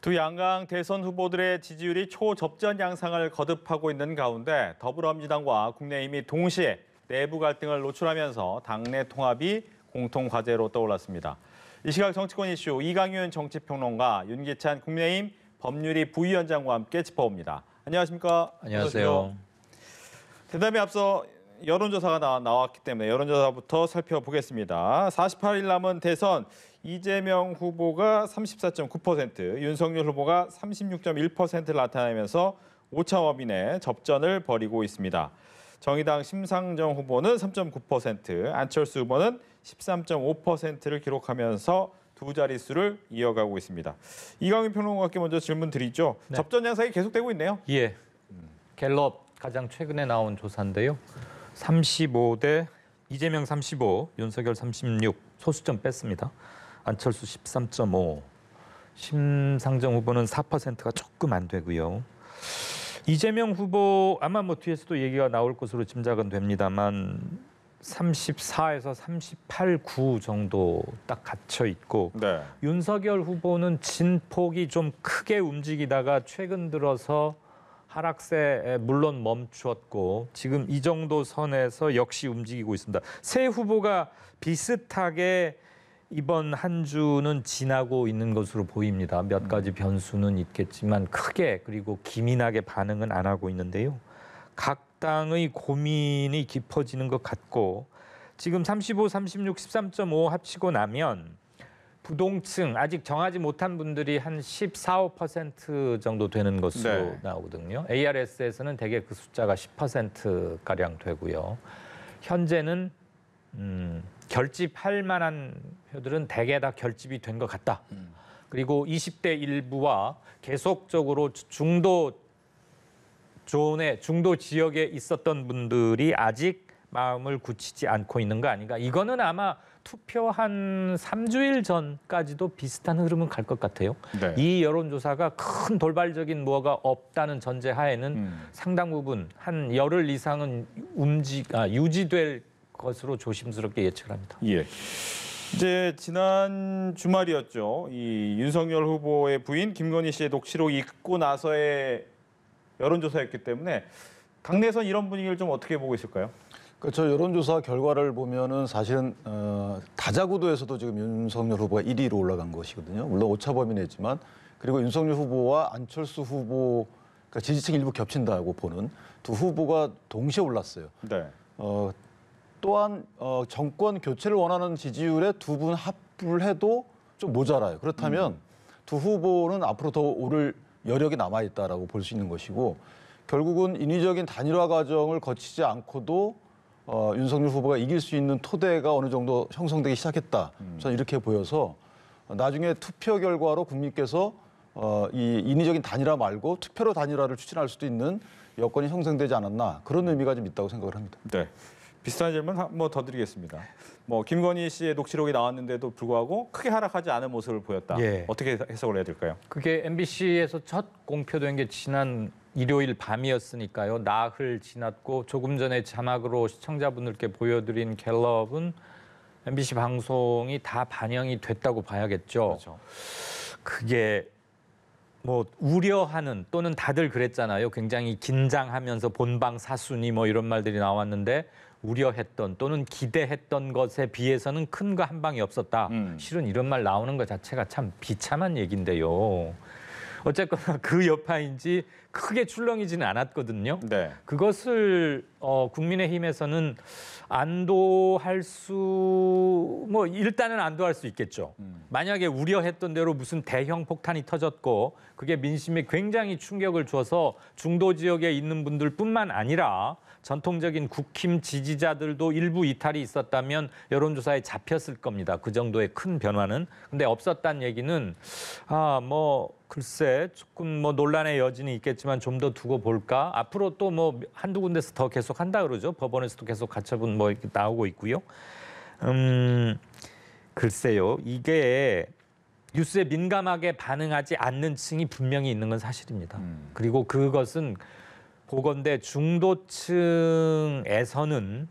두 양강 대선 후보들의 지지율이 초접전 양상을 거듭하고 있는 가운데 더불어민주당과 국민의힘이 동시에 내부 갈등을 노출하면서 당내 통합이 공통 과제로 떠올랐습니다. 이 시각 정치권 이슈 이강윤 정치평론가, 윤기찬 국민의힘 법률위 부위원장과 함께 짚어봅니다. 안녕하십니까? 안녕하세요. 대담에 앞서 여론조사가 나왔기 때문에 여론조사부터 살펴보겠습니다. 48일 남은 대선 이재명 후보가 34.9%, 윤석열 후보가 36.1%를 나타내면서 오차범위 접전을 벌이고 있습니다. 정의당 심상정 후보는 3.9%, 안철수 후보는 13.5%를 기록하면서 두 자릿수를 이어가고 있습니다. 이강윤 평론가께 먼저 질문 드리죠. 네. 접전 양상이 계속되고 있네요. 예. 갤럽 가장 최근에 나온 조사인데요. 35대 이재명 35, 윤석열 36, 소수점 뺐습니다. 안철수 13.5, 심상정 후보는 4%가 조금 안 되고요. 이재명 후보 아마 뒤에서도 얘기가 나올 것으로 짐작은 됩니다만 34에서 38, 9 정도 딱 갇혀 있고, 네. 윤석열 후보는 진폭이 좀 크게 움직이다가 최근 들어서 하락세 물론 멈추었고 지금 이 정도 선에서 역시 움직이고 있습니다. 세 후보가 비슷하게 이번 한 주는 지나고 있는 것으로 보입니다. 몇 가지 변수는 있겠지만 크게 그리고 기민하게 반응은 안 하고 있는데요. 각 당의 고민이 깊어지는 것 같고 지금 35, 36, 13.5 합치고 나면 부동층 아직 정하지 못한 분들이 한 14, 5% 정도 되는 것으로 네. 나오거든요. ARS에서는 대개 그 숫자가 10%가량 되고요. 현재는 결집할 만한 표들은 대개 다 결집이 된 것 같다. 그리고 20대 일부와 계속적으로 중도 지역에 있었던 분들이 아직 마음을 굳히지 않고 있는 거 아닌가. 이거는 아마 투표 한 3주일 전까지도 비슷한 흐름은 갈 것 같아요. 네. 이 여론조사가 큰 돌발적인 뭐가 없다는 전제하에는 상당 부분 한 열흘 이상은 유지될 것으로 조심스럽게 예측을 합니다. 예. 이제 지난 주말이었죠. 이 윤석열 후보의 부인 김건희 씨의 녹취록이 있고 나서의 여론조사였기 때문에 당내에선 이런 분위기를 좀 어떻게 보고 있을까요? 저 여론조사 결과를 보면은 사실은 다자구도에서도 지금 윤석열 후보가 1위로 올라간 것이거든요. 물론 오차범위 내지만 그리고 윤석열 후보와 안철수 후보 그러니까 지지층 일부 겹친다고 보는 두 후보가 동시에 올랐어요. 네. 또한 정권 교체를 원하는 지지율에 두 분 합을 해도 좀 모자라요. 그렇다면 두 후보는 앞으로 더 오를 여력이 남아 있다라고 볼 수 있는 것이고 결국은 인위적인 단일화 과정을 거치지 않고도 윤석열 후보가 이길 수 있는 토대가 어느 정도 형성되기 시작했다. 저는 이렇게 보여서 나중에 투표 결과로 국민께서 이 인위적인 단일화 말고 투표로 단일화를 추진할 수도 있는 여건이 형성되지 않았나 그런 의미가 좀 있다고 생각을 합니다. 네. 비슷한 질문 한 번 더 드리겠습니다. 김건희 씨의 녹취록이 나왔는데도 불구하고 크게 하락하지 않은 모습을 보였다. 예. 어떻게 해석을 해야 될까요? 그게 MBC에서 첫 공표된 게 지난 일요일 밤이었으니까요. 나흘 지났고 조금 전에 자막으로 시청자분들께 보여드린 갤럽은 MBC 방송이 다 반영이 됐다고 봐야겠죠. 그렇죠. 그게 우려하는 또는 다들 그랬잖아요. 굉장히 긴장하면서 본방 사수니 이런 말들이 나왔는데 우려했던 또는 기대했던 것에 비해서는 큰 거 한 방이 없었다. 실은 이런 말 나오는 것 자체가 참 비참한 얘기인데요. 어쨌거나 그 여파인지 크게 출렁이지는 않았거든요. 네. 그것을 국민의힘에서는 안도할 수 일단은 안도할 수 있겠죠. 만약에 우려했던 대로 무슨 대형 폭탄이 터졌고 그게 민심에 굉장히 충격을 줘서 중도 지역에 있는 분들뿐만 아니라 전통적인 국힘 지지자들도 일부 이탈이 있었다면 여론조사에 잡혔을 겁니다. 그 정도의 큰 변화는. 근데 없었다는 얘기는 글쎄 조금 논란의 여지는 있겠지만 좀 더 두고 볼까? 앞으로 또 한두 군데서 더 계속 한다 그러죠. 법원에서도 계속 가처분 이렇게 나오고 있고요. 글쎄요. 이게 뉴스에 민감하게 반응하지 않는 층이 분명히 있는 건 사실입니다. 그리고 그것은 보건대 중도층에서는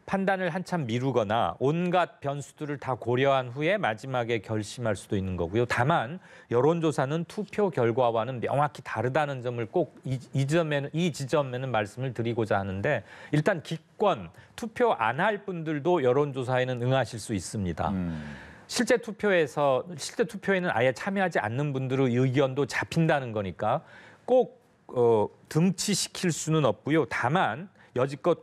판단을 한참 미루거나 온갖 변수들을 다 고려한 후에 마지막에 결심할 수도 있는 거고요. 다만 여론조사는 투표 결과와는 명확히 다르다는 점을 꼭 이 지점에는 말씀을 드리고자 하는데 일단 기권, 투표 안 할 분들도 여론조사에는 응하실 수 있습니다. 실제 투표에는 아예 참여하지 않는 분들의 의견도 잡힌다는 거니까 꼭 등치시킬 수는 없고요. 다만 여지껏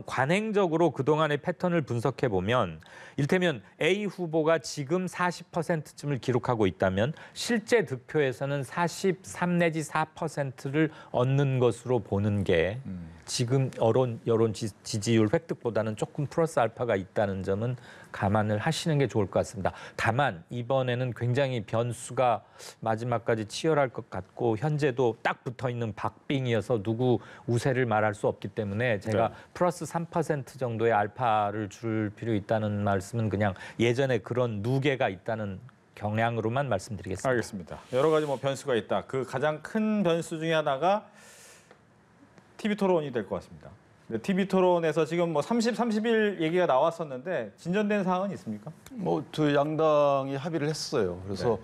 관행적으로 그동안의 패턴을 분석해 보면 이를테면 A 후보가 지금 40%쯤을 기록하고 있다면 실제 득표에서는 43 내지 4%를 얻는 것으로 보는 게 지금 여론 지지율 획득보다는 조금 플러스 알파가 있다는 점은 감안을 하시는 게 좋을 것 같습니다. 다만 이번에는 굉장히 변수가 마지막까지 치열할 것 같고 현재도 딱 붙어있는 박빙이어서 누구 우세를 말할 수 없기 때문에 제가 네. 플러스 3% 정도의 알파를 줄 필요 있다는 말씀은 그냥 예전에 그런 누계가 있다는 경향으로만 말씀드리겠습니다. 알겠습니다. 여러 가지 뭐 변수가 있다. 그 가장 큰 변수 중에 하나가 TV 토론이 될 것 같습니다. TV 토론에서 지금 뭐 30일 얘기가 나왔었는데 진전된 사항은 있습니까? 뭐 두 양당이 합의를 했어요. 그래서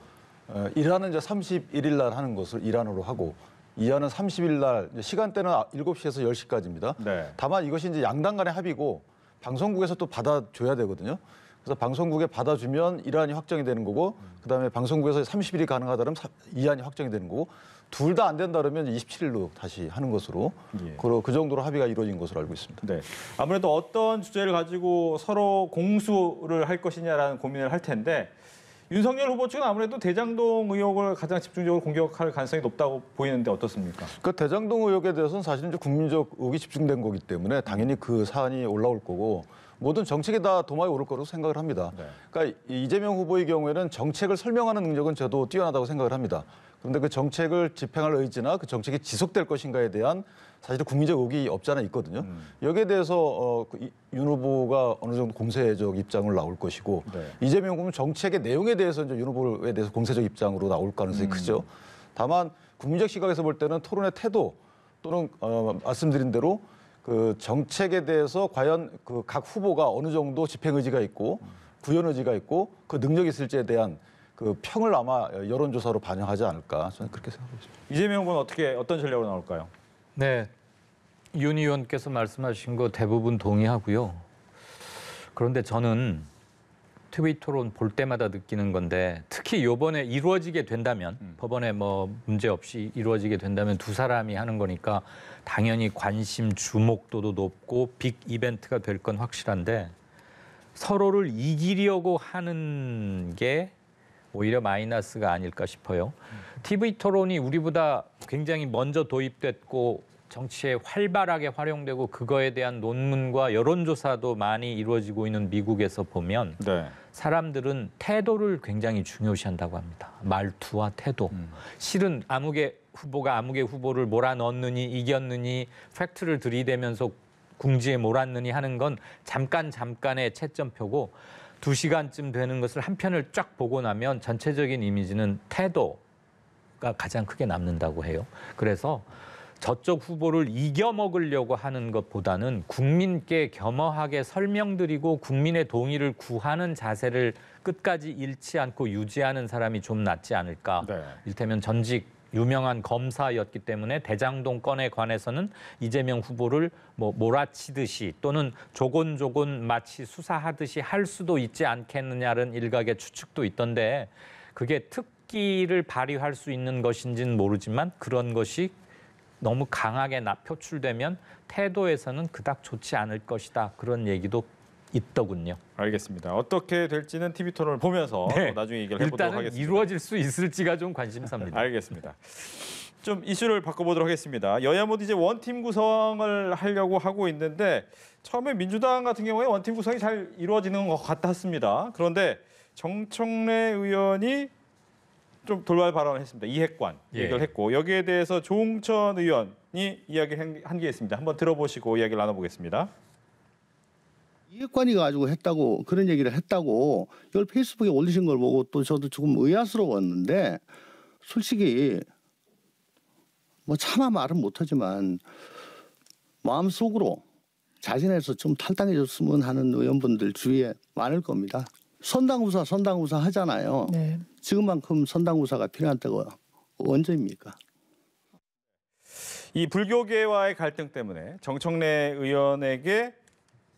1화는 이제 31일 날 하는 것을 1화로 하고 2화는 30일 날 시간대는 7시에서 10시까지입니다. 네. 다만 이것이 이제 양당 간의 합의고 방송국에서 또 받아줘야 되거든요. 그래서 방송국에 받아주면 1화이 확정이 되는 거고 그다음에 방송국에서 30일이 가능하다면 2화이 확정이 되는 거고 둘 다 안 된다 그러면 27일로 다시 하는 것으로 예. 그 정도로 합의가 이루어진 것으로 알고 있습니다. 네. 아무래도 어떤 주제를 가지고 서로 공수를 할 것이냐라는 고민을 할 텐데 윤석열 후보 측은 아무래도 대장동 의혹을 가장 집중적으로 공격할 가능성이 높다고 보이는데 어떻습니까? 그 대장동 의혹에 대해서는 사실은 이제 국민적 의혹이 집중된 거기 때문에 당연히 그 사안이 올라올 거고 모든 정책이 다 도마에 오를 거라고 생각을 합니다. 네. 그러니까 이재명 후보의 경우에는 정책을 설명하는 능력은 저도 뛰어나다고 생각을 합니다. 그런데 그 정책을 집행할 의지나 그 정책이 지속될 것인가에 대한 사실 국민적 의혹이 없지 않아 있거든요. 여기에 대해서 윤 후보가 어느 정도 공세적 입장을 나올 것이고 네. 이재명 후보는 정책의 내용에 대해서 이제 윤 후보에 대해서 공세적 입장으로 나올 가능성이 크죠. 다만 국민적 시각에서 볼 때는 토론의 태도 또는 말씀드린 대로 그 정책에 대해서 과연 그 각 후보가 어느 정도 집행 의지가 있고 구현 의지가 있고 그 능력이 있을지에 대한 그 평을 아마 여론조사로 반영하지 않을까 저는 그렇게 생각하고 있습니다. 이재명 후보는 어떤 전략으로 나올까요? 네, 윤 의원께서 말씀하신 거 대부분 동의하고요. 그런데 저는 TV 토론 볼 때마다 느끼는 건데 특히 이번에 이루어지게 된다면 법원에 뭐 문제 없이 이루어지게 된다면 두 사람이 하는 거니까 당연히 관심 주목도도 높고 빅 이벤트가 될 건 확실한데 서로를 이기려고 하는 게 오히려 마이너스가 아닐까 싶어요. TV 토론이 우리보다 굉장히 먼저 도입됐고 정치에 활발하게 활용되고 그거에 대한 논문과 여론조사도 많이 이루어지고 있는 미국에서 보면 네. 사람들은 태도를 굉장히 중요시한다고 합니다. 말투와 태도. 실은 아무개 후보를 몰아넣느니 이겼느니 팩트를 들이대면서 궁지에 몰았느니 하는 건 잠깐의 채점표고 2시간쯤 되는 것을 한 편을 쫙 보고 나면 전체적인 이미지는 태도가 가장 크게 남는다고 해요. 그래서 저쪽 후보를 이겨먹으려고 하는 것보다는 국민께 겸허하게 설명드리고 국민의 동의를 구하는 자세를 끝까지 잃지 않고 유지하는 사람이 좀 낫지 않을까. 네. 이를테면 전직 유명한 검사였기 때문에 대장동 건에 관해서는 이재명 후보를 뭐 몰아치듯이 또는 조곤조곤 마치 수사하듯이 할 수도 있지 않겠느냐는 일각의 추측도 있던데 그게 특기를 발휘할 수 있는 것인지는 모르지만 그런 것이 너무 강하게 표출되면 태도에서는 그닥 좋지 않을 것이다. 그런 얘기도 있더군요. 알겠습니다. 어떻게 될지는 TV 토론을 보면서 네. 나중에 얘기를 해보도록 일단은 하겠습니다. 이루어질 수 있을지가 좀 관심사입니다. 알겠습니다. 좀 이슈를 바꿔보도록 하겠습니다. 여야 모두 이제 원팀 구성을 하려고 하고 있는데 처음에 민주당 같은 경우에 원팀 구성이 잘 이루어지는 것 같았습니다. 그런데 정청래 의원이 좀 돌발 발언을 했습니다. 이핵관 얘기를 했고 여기에 대해서 조홍천 의원이 이야기를 한 게 있습니다. 한번 들어보시고 이야기를 나눠보겠습니다. 이핵관이 가지고 했다고 그런 얘기를 했다고 이걸 페이스북에 올리신 걸 보고 또 저도 조금 의아스러웠는데 솔직히 뭐 차마 말은 못하지만 마음속으로 자진해서 좀 탈당해줬으면 하는 의원분들 주위에 많을 겁니다. 선당우사 하잖아요. 네. 지금만큼 선당우사가 필요한 때가 언제입니까? 이 불교계와의 갈등 때문에 정청래 의원에게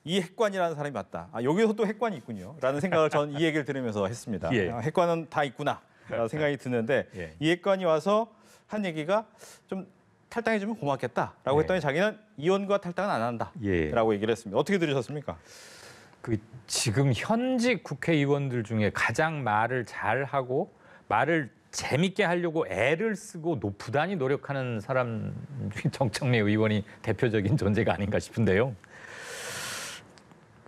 이 핵관이라는 사람이 맞다. 여기서 또 핵관이 있군요. 라는 생각을 전 이 얘기를 들으면서 했습니다. 예. 핵관은 다 있구나. 라는 생각이 드는데 예. 이 핵관이 와서 한 얘기가 좀 탈당해주면 고맙겠다라고 예. 했더니 자기는 이원과 탈당은 안 한다라고 예. 얘기를 했습니다. 어떻게 들으셨습니까? 지금 현직 국회의원들 중에 가장 말을 잘하고 말을 재밌게 하려고 애를 쓰고 부단히 노력하는 사람 중에 정청래 의원이 대표적인 존재가 아닌가 싶은데요.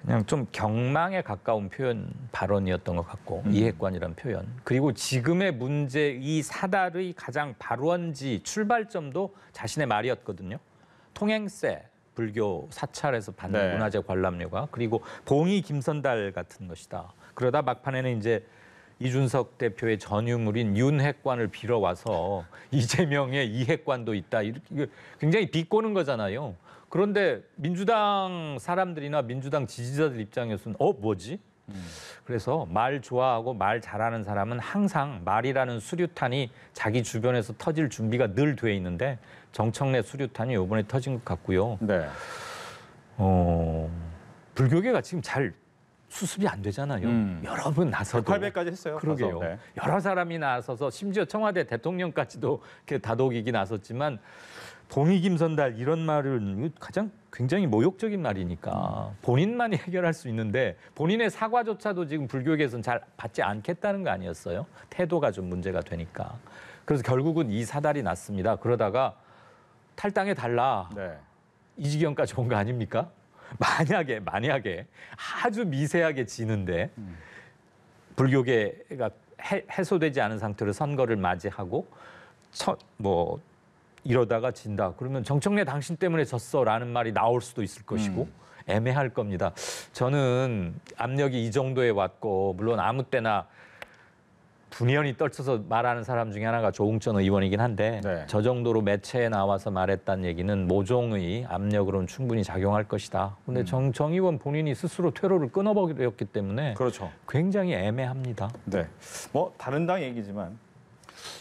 그냥 좀 경망에 가까운 표현 발언이었던 것 같고 이핵관이라는 표현. 그리고 지금의 문제 이 사달의 가장 발원지 출발점도 자신의 말이었거든요. 통행세, 불교 사찰에서 받는 네. 문화재 관람료가 그리고 봉이 김선달 같은 것이다. 그러다 막판에는 이제 이준석 대표의 전유물인 윤핵관을 빌어와서 이재명의 이핵관도 있다. 이렇게 굉장히 비꼬는 거잖아요. 그런데 민주당 사람들이나 민주당 지지자들 입장에서는 뭐지? 그래서 말 좋아하고 말 잘하는 사람은 항상 말이라는 수류탄이 자기 주변에서 터질 준비가 늘 돼 있는데 정청래 수류탄이 이번에 터진 것 같고요. 네. 불교계가 지금 잘 수습이 안 되잖아요. 여러 분 나서도. 800까지 했어요. 그러게요. 가서. 네. 여러 사람이 나서서 심지어 청와대 대통령까지도 이렇게 다독이기 나섰지만 봉이 김선달 이런 말은 가장 굉장히 모욕적인 말이니까 본인만이 해결할 수 있는데 본인의 사과조차도 지금 불교계에서는 잘 받지 않겠다는 거 아니었어요? 태도가 좀 문제가 되니까. 그래서 결국은 이 사달이 났습니다. 그러다가 탈당해 달라. 네. 이 지경까지 온 거 아닙니까? 만약에 아주 미세하게 지는데 불교계가 해소되지 않은 상태로 선거를 맞이하고 이러다가 진다. 그러면 정청래 당신 때문에 졌어라는 말이 나올 수도 있을 것이고 애매할 겁니다. 저는 압력이 이 정도에 왔고 물론 아무 때나 분연히 떨쳐서 말하는 사람 중에 하나가 조응천 의원이긴 한데 네. 저 정도로 매체에 나와서 말했다는 얘기는 모종의 압력으로는 충분히 작용할 것이다. 근데 정 의원 본인이 스스로 퇴로를 끊어버렸기 때문에 그렇죠. 굉장히 애매합니다. 네. 다른 당 얘기지만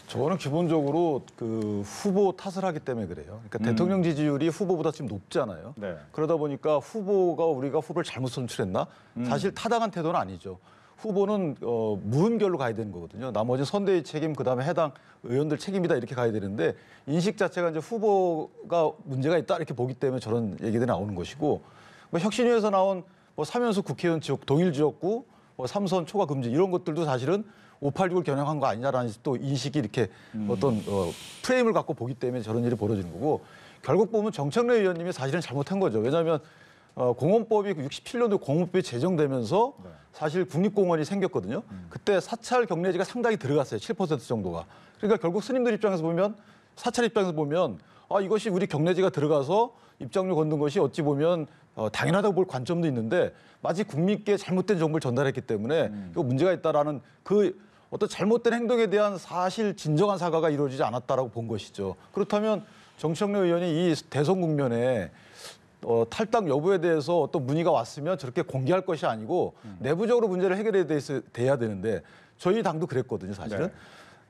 저는 기본적으로 그 후보 탓을 하기 때문에 그래요. 그러니까 대통령 지지율이 후보보다 지금 높잖아요. 네. 그러다 보니까 우리가 후보를 잘못 선출했나? 사실 타당한 태도는 아니죠. 후보는 무은결로 가야 되는 거거든요. 나머지 선대위 책임, 그다음에 해당 의원들 책임이다 이렇게 가야 되는데 인식 자체가 이제 후보가 문제가 있다 이렇게 보기 때문에 저런 얘기들이 나오는 것이고 혁신위에서 나온 사면수 국회의원 지역 동일 지역구, 삼선 초과 금지 이런 것들도 사실은 586을 겨냥한 거 아니냐라는 또 인식이 이렇게 어떤 프레임을 갖고 보기 때문에 저런 일이 벌어지는 거고 결국 보면 정청래 의원님이 사실은 잘못한 거죠. 왜냐하면 공원법이 67년도 공원법이 제정되면서 사실 국립공원이 생겼거든요. 그때 사찰 경내지가 상당히 들어갔어요. 7% 정도가. 그러니까 결국 스님들 입장에서 보면 사찰 입장에서 보면 이것이 우리 경내지가 들어가서 입장료 걷는 것이 어찌 보면 당연하다고 볼 관점도 있는데 마치 국민께 잘못된 정보를 전달했기 때문에 이거 문제가 있다라는 그 어떤 잘못된 행동에 대한 사실 진정한 사과가 이루어지지 않았다라고 본 것이죠. 그렇다면 정청래 의원이 이 대선 국면에 탈당 여부에 대해서 어떤 문의가 왔으면 저렇게 공개할 것이 아니고 내부적으로 문제를 해결해야 돼야 되는데 저희 당도 그랬거든요, 사실은. 네.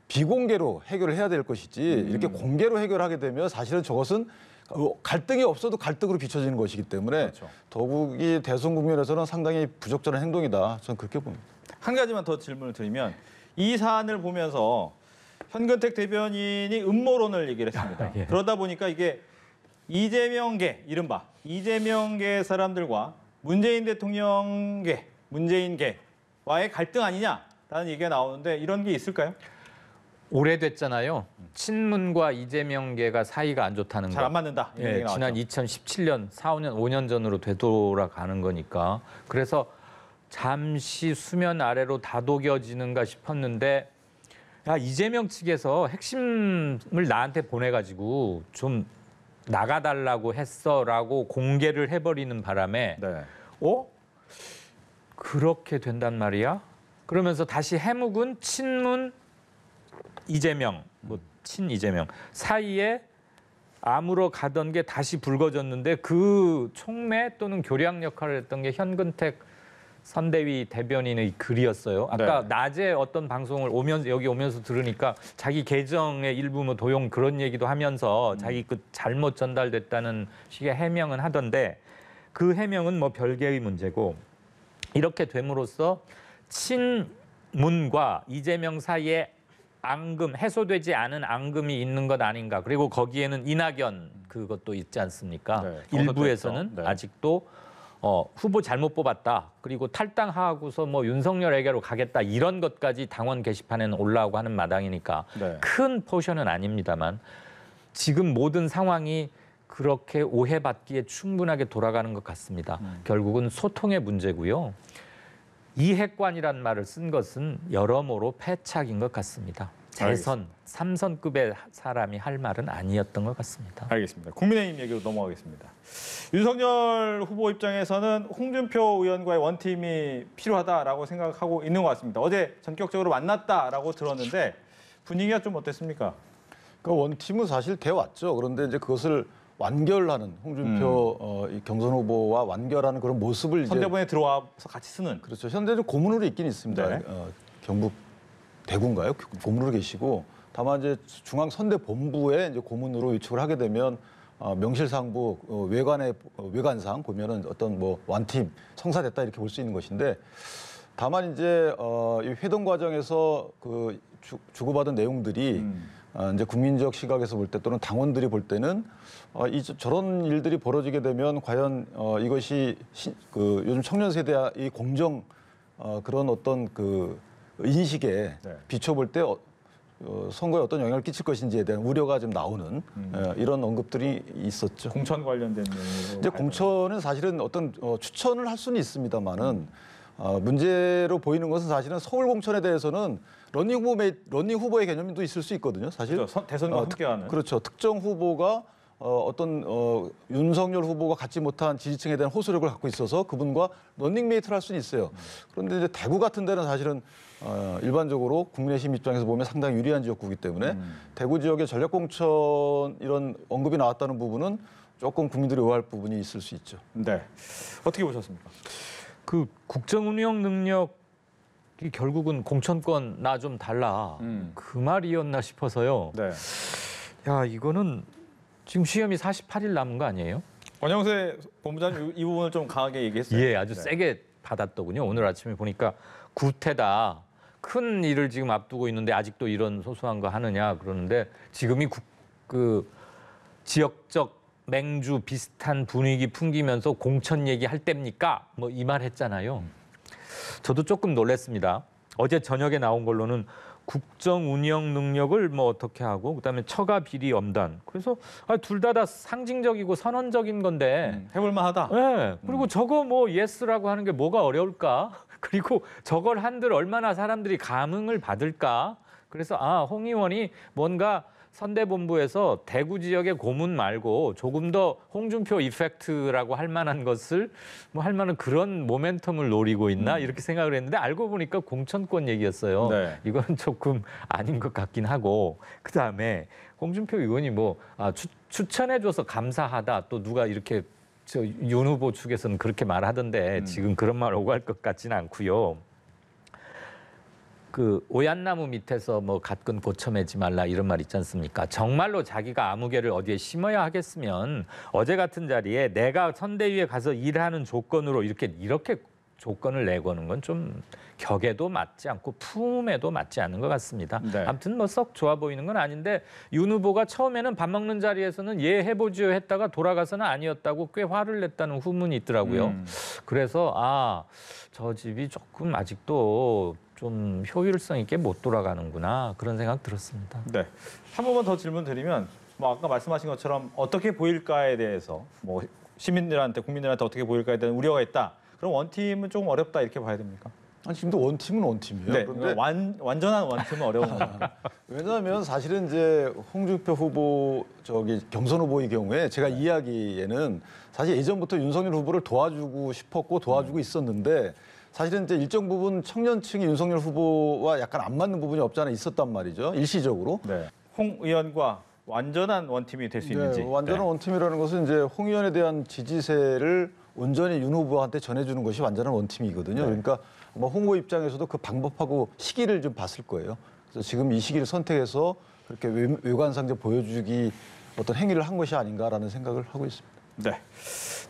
비공개로 해결을 해야 될 것이지 이렇게 공개로 해결하게 되면 사실은 저것은 갈등이 없어도 갈등으로 비춰지는 것이기 때문에 그렇죠. 더욱이 대선 국면에서는 상당히 부적절한 행동이다. 저는 그렇게 봅니다. 한 가지만 더 질문을 드리면 이 사안을 보면서 현근택 대변인이 음모론을 얘기를 했습니다. 예. 그러다 보니까 이게 이재명계, 이른바 이재명계 사람들과 문재인 대통령계, 문재인계와의 갈등 아니냐라는 얘기가 나오는데 이런 게 있을까요? 오래됐잖아요. 친문과 이재명계가 사이가 안 좋다는 거. 잘 안 맞는다. 이런 얘기가 지난 나왔죠. 2017년, 5년 전으로 되돌아가는 거니까. 그래서 잠시 수면 아래로 다독여지는가 싶었는데 이재명 측에서 핵심을 나한테 보내가지고 좀 나가달라고 했어라고 공개를 해버리는 바람에 네. 그렇게 된단 말이야? 그러면서 다시 해묵은 친문 이재명, 친 이재명 사이에 암으로 가던 게 다시 붉어졌는데 그 촉매 또는 교량 역할을 했던 게 현근택 선대위 대변인의 글이었어요. 아까 네. 낮에 어떤 방송을 오면서 여기 오면서 들으니까 자기 계정의 일부 뭐 도용 그런 얘기도 하면서 자기 그 잘못 전달됐다는 식의 해명은 하던데 그 해명은 뭐 별개의 문제고 이렇게 됨으로써 친문과 이재명 사이에 앙금 해소되지 않은 앙금이 있는 것 아닌가. 그리고 거기에는 이낙연 그것도 있지 않습니까? 네, 일부에서는 경선도 했죠. 네. 아직도 후보 잘못 뽑았다. 그리고 탈당하고서 뭐 윤석열에게로 가겠다. 이런 것까지 당원 게시판에는 올라오고 하는 마당이니까 네. 큰 포션은 아닙니다만 지금 모든 상황이 그렇게 오해받기에 충분하게 돌아가는 것 같습니다. 결국은 소통의 문제고요. 이핵관이란 말을 쓴 것은 여러모로 패착인 것 같습니다. 재선, 삼선급의 사람이 할 말은 아니었던 것 같습니다. 알겠습니다. 국민의힘 얘기로 넘어가겠습니다. 윤석열 후보 입장에서는 홍준표 의원과의 원팀이 필요하다라고 생각하고 있는 것 같습니다. 어제 전격적으로 만났다라고 들었는데 분위기가 좀 어땠습니까? 그 원팀은 사실 돼 왔죠. 그런데 이제 그것을 완결하는 홍준표 이 경선 후보와 완결하는 그런 모습을 이제 선대본에 들어와서 같이 쓰는. 그렇죠. 현재는 고문으로 있긴 있습니다. 네. 경북 대구인가요? 고문으로 계시고 다만 이제 중앙 선대본부에 이제 고문으로 위촉을 하게 되면 명실상부 외관상 보면은 어떤 뭐 완팀 성사됐다 이렇게 볼 수 있는 것인데 다만 이제 이 회동 과정에서 그 주고받은 내용들이 이제 국민적 시각에서 볼 때 또는 당원들이 볼 때는 저런 일들이 벌어지게 되면 과연 이것이 그 요즘 청년 세대의 공정 그런 어떤 그 인식에 네. 비춰볼 때 선거에 어떤 영향을 끼칠 것인지에 대한 우려가 좀 나오는 이런 언급들이 있었죠. 공천 관련된 내용으로. 이제 공천은 사실은 어떤 추천을 할 수는 있습니다만은 문제로 보이는 것은 사실은 서울 공천에 대해서는 러닝 후보의 개념도 있을 수 있거든요. 사실 그렇죠. 대선과 함께하는. 그렇죠. 특정 후보가 어떤 윤석열 후보가 갖지 못한 지지층에 대한 호소력을 갖고 있어서 그분과 런닝메이트를 할 수는 있어요. 그런데 이제 대구 같은 데는 사실은 일반적으로 국민의힘 입장에서 보면 상당히 유리한 지역구이기 때문에 대구 지역의 전략공천 이런 언급이 나왔다는 부분은 조금 국민들이 의아할 부분이 있을 수 있죠. 네. 어떻게 보셨습니까? 그 국정 운영 능력이 결국은 공천권 나 좀 달라. 그 말이었나 싶어서요. 네. 야, 이거는 지금 시험이 48일 남은 거 아니에요? 권영세 본부장님 이 부분을 좀 강하게 얘기했어요. 예, 아주 네. 세게 받았더군요. 오늘 아침에 보니까 구태다. 큰 일을 지금 앞두고 있는데 아직도 이런 소소한 거 하느냐 그러는데 지금이 그 지역적 맹주 비슷한 분위기 풍기면서 공천 얘기할 때입니까? 뭐 이 말 했잖아요. 저도 조금 놀랐습니다. 어제 저녁에 나온 걸로는 국정 운영 능력을 뭐 어떻게 하고 그다음에 처가 비리 엄단. 그래서 둘 다 상징적이고 선언적인 건데 해볼만하다. 네. 그리고 저거 뭐 예스라고 하는 게 뭐가 어려울까? 그리고 저걸 한들 얼마나 사람들이 감흥을 받을까? 그래서 홍 의원이 뭔가 선대본부에서 대구 지역의 고문 말고 조금 더 홍준표 이펙트라고 할 만한 것을 뭐 할 만한 그런 모멘텀을 노리고 있나 이렇게 생각을 했는데 알고 보니까 공천권 얘기였어요. 네. 이건 조금 아닌 것 같긴 하고 그다음에 홍준표 의원이 뭐 추천해줘서 감사하다 또 누가 이렇게 윤 후보 측에서는 그렇게 말하던데 지금 그런 말 오갈 것 같지는 않고요. 그 오얏나무 밑에서 뭐 갓근 고쳐 매지 말라 이런 말 있지 않습니까? 정말로 자기가 아무개를 어디에 심어야 하겠으면 어제 같은 자리에 내가 선대위에 가서 일하는 조건으로 이렇게 조건을 내거는 건 좀 격에도 맞지 않고 품에도 맞지 않는 것 같습니다. 네. 아무튼 뭐 썩 좋아 보이는 건 아닌데 윤 후보가 처음에는 밥 먹는 자리에서는 예 해보지요 했다가 돌아가서는 아니었다고 꽤 화를 냈다는 후문이 있더라고요. 그래서 저 집이 조금 아직도 좀 효율성 있게 못 돌아가는구나 그런 생각 들었습니다. 네. 한 번만 더 질문 드리면 뭐 아까 말씀하신 것처럼 어떻게 보일까에 대해서 뭐 시민들한테 국민들한테 어떻게 보일까에 대한 우려가 있다. 그럼 원팀은 조금 어렵다 이렇게 봐야 됩니까? 아니, 지금도 원팀은 원팀이에요. 네. 그런데 완전한 원팀은 어려운 겁니다. 왜냐하면 사실은 이제 홍준표 후보 경선 후보의 경우에 제가 이야기에는 사실 예전부터 윤석열 후보를 도와주고 싶었고 도와주고 있었는데 사실은 이제 일정 부분 청년층이 윤석열 후보와 약간 안 맞는 부분이 없지 않아 있었단 말이죠. 일시적으로. 네. 홍 의원과 완전한 원팀이 될 수 있는지. 완전한 원팀이라는 것은 이제 홍 의원에 대한 지지세를 온전히 윤 후보한테 전해주는 것이 완전한 원팀이거든요. 그러니까 아마 홍 후보 입장에서도 그 방법하고 시기를 좀 봤을 거예요. 그래서 지금 이 시기를 선택해서 그렇게 외관상적 보여주기 어떤 행위를 한 것이 아닌가라는 생각을 하고 있습니다. 네.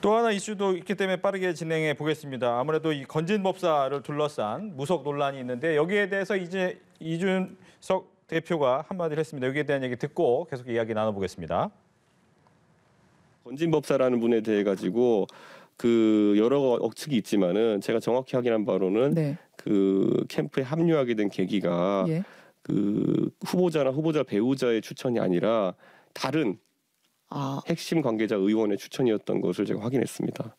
또 하나 이슈도 있기 때문에 빠르게 진행해 보겠습니다. 아무래도 이 건진법사를 둘러싼 무속 논란이 있는데 여기에 대해서 이제 이준석 대표가 한마디를 했습니다. 여기에 대한 얘기 듣고 계속 이야기 나눠보겠습니다. 건진법사라는 분에 대해 가지고 그 여러 억측이 있지만은 제가 정확히 확인한 바로는 네. 그 캠프에 합류하게 된 계기가 예. 그 후보자나 후보자 배우자의 추천이 아니라 다른 핵심 관계자 의원의 추천이었던 것을 제가 확인했습니다.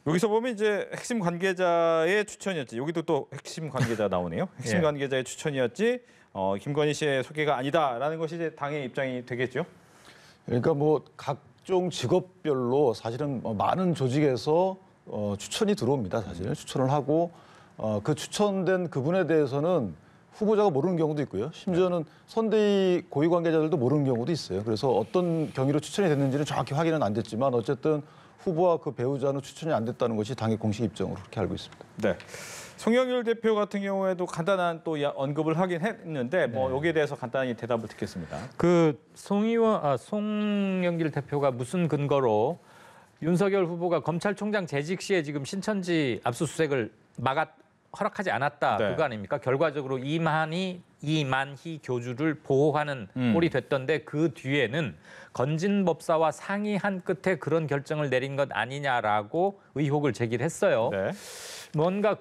여기서 보면 이제 핵심 관계자의 추천이었지. 여기도 또 핵심 관계자 나오네요. 핵심 예. 관계자의 추천이었지. 김건희 씨의 소개가 아니다라는 것이 이제 당의 입장이 되겠죠. 그러니까 뭐 각종 직업별로 사실은 많은 조직에서 추천이 들어옵니다. 사실 추천을 하고 그 추천된 그분에 대해서는 후보자가 모르는 경우도 있고요. 심지어는 선대위 고위 관계자들도 모르는 경우도 있어요. 그래서 어떤 경위로 추천이 됐는지는 정확히 확인은 안 됐지만 어쨌든 후보와 그 배우자는 추천이 안 됐다는 것이 당의 공식 입장으로 그렇게 알고 있습니다. 네. 송영길 대표 같은 경우에도 간단한 또 언급을 하긴 했는데 뭐 여기에 대해서 간단히 대답을 듣겠습니다. 그 송영길 대표가 무슨 근거로 윤석열 후보가 검찰총장 재직 시에 지금 신천지 압수수색을 허락하지 않았다. 네. 그거 아닙니까? 결과적으로 이만희 교주를 보호하는 꼴이 됐던데 그 뒤에는 건진법사와 상의한 끝에 그런 결정을 내린 것 아니냐라고 의혹을 제기를 했어요. 네. 뭔가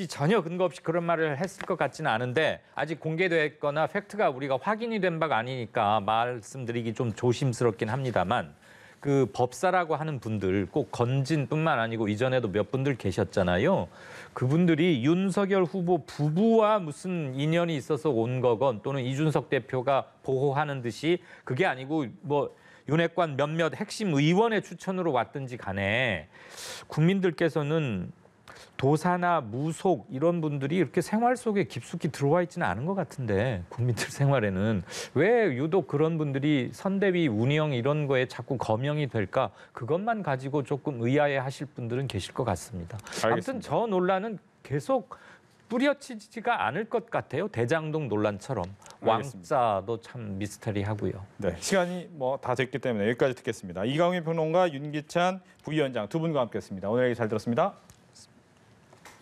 전혀 근거 없이 그런 말을 했을 것 같지는 않은데 아직 공개됐거나 팩트가 우리가 확인이 된 바가 아니니까 말씀드리기 좀 조심스럽긴 합니다만 그 법사라고 하는 분들 꼭 건진뿐만 아니고 이전에도 몇 분들 계셨잖아요. 그분들이 윤석열 후보 부부와 무슨 인연이 있어서 온 거건 또는 이준석 대표가 보호하는 듯이 그게 아니고 뭐 윤핵관 몇몇 핵심 의원의 추천으로 왔든지 간에 국민들께서는 도사나 무속 이런 분들이 이렇게 생활 속에 깊숙이 들어와 있지는 않은 것 같은데 국민들 생활에는 왜 유독 그런 분들이 선대위 운영 이런 거에 자꾸 거명이 될까? 그것만 가지고 조금 의아해하실 분들은 계실 것 같습니다. 아무튼 저 논란은 계속 뿌려치지가 않을 것 같아요. 대장동 논란처럼. 알겠습니다. 왕자도 참 미스터리하고요. 네. 시간이 뭐 다 됐기 때문에 여기까지 듣겠습니다. 이강윤 평론가, 윤기찬 부위원장 두 분과 함께했습니다. 오늘 얘기 잘 들었습니다.